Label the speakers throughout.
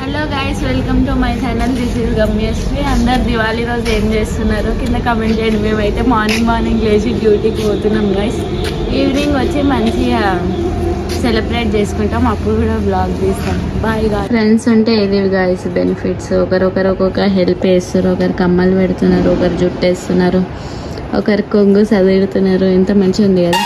Speaker 1: Hello guys, welcome to my channel. This is Gamyasri. అందరు దివాళీ రోజు ఏం చేస్తున్నారు కింద కమెంట్ చేయండి. మేమైతే మార్నింగ్ లేచి డ్యూటీకి పోతున్నాం గైస్. ఈవినింగ్ వచ్చి మంచిగా సెలబ్రేట్ చేసుకుంటాం, అప్పుడు కూడా బ్లాగ్ తీస్తాం. Bye guy. ఫ్రెండ్స్ ఉంటే ఇది గైస్ బెనిఫిట్స్. ఒకరొకరు ఒక్కొక్క హెల్ప్ చేస్తారు. ఒకరు కమ్మలు పెడుతున్నారు, ఒకరు జుట్టు వేస్తున్నారు, ఒకరు కొంగు చదువుతున్నారు. ఎంత మంచిగా ఉంది కదా.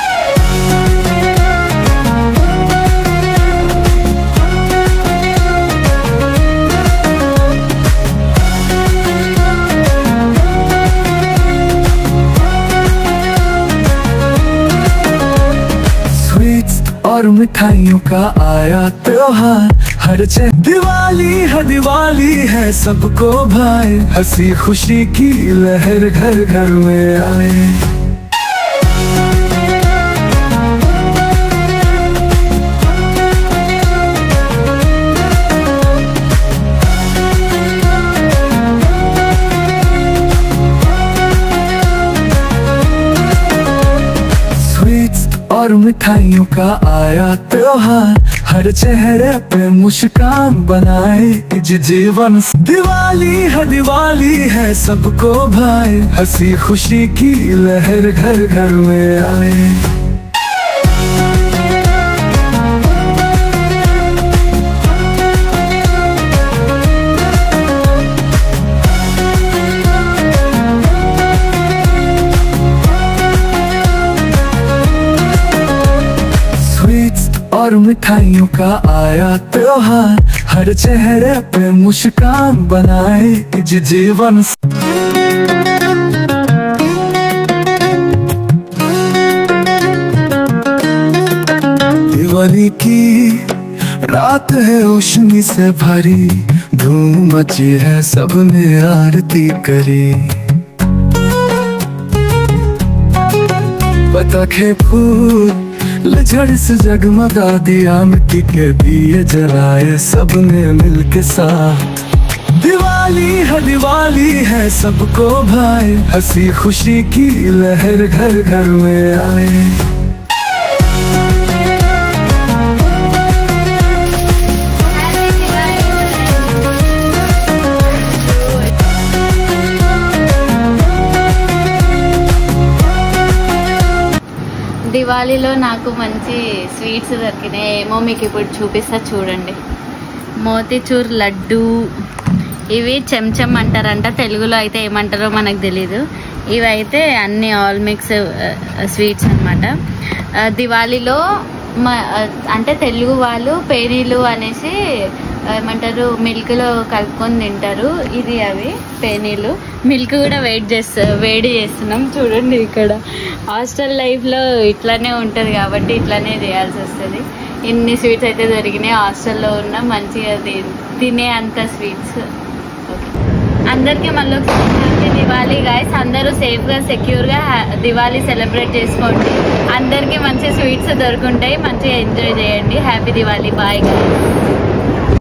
Speaker 2: और मिठाइयों का आया त्योहार, हर दिवाली है सबको भाई, हंसी खुशी की लहर घर घर में आए। और मिठाइयों का आया त्योहार, हर चेहरे पे मुस्कान बनाए जीवन। दिवाली है सबको भाई, हंसी खुशी की लहर घर घर में आए। और मिठाइयों का आया त्योहार, हर चेहरे पे मुस्कान बनाए जीवन। दिवाली की रात है रोशनी से भरी, धूम मची है सबने आरती करी। पटाखे फूल झड़ से जगमगा दिया, मिट्टी के दिए जलाए सबने मिलके साथ। दिवाली है सबको भाई, हंसी खुशी की लहर घर घर में आए।
Speaker 1: దివాళీలో నాకు మంచి స్వీట్స్ దొరికినాయి. ఏమో మీకు ఇప్పుడు చూపిస్తా చూడండి. మోతీచూర్ లడ్డు, ఇవి చెంచం అంటారంట, తెలుగులో అయితే ఏమంటారో మనకు తెలీదు. ఇవైతే అన్ని ఆల్ మిక్స్ స్వీట్స్ అన్నమాట. దివాళీలో అంటే తెలుగు వాళ్ళు పేనీలు అనేసి ఏమంటారు, మిల్క్లో కలుపుకొని తింటారు. ఇది అవి పేనీలు. మిల్క్ కూడా వేడి చేస్తున్నాం చూడండి. ఇక్కడ హాస్టల్ లైఫ్లో ఇట్లానే ఉంటుంది కాబట్టి ఇట్లానే చేయాల్సి వస్తుంది. ఇన్ని స్వీట్స్ అయితే దొరికినాయి. హాస్టల్లో ఉన్న మంచిగా తినే అంత స్వీట్స్. ఓకే, అందరికీ మళ్ళీ హ్యాపీ దివాళీ గాయస్. అందరూ సేఫ్గా సెక్యూర్గా దివాళీ సెలబ్రేట్ చేసుకోండి. అందరికీ మంచి స్వీట్స్ దొరుకుంటాయి, మంచిగా ఎంజాయ్ చేయండి. హ్యాపీ దివాళీ. Bye guys.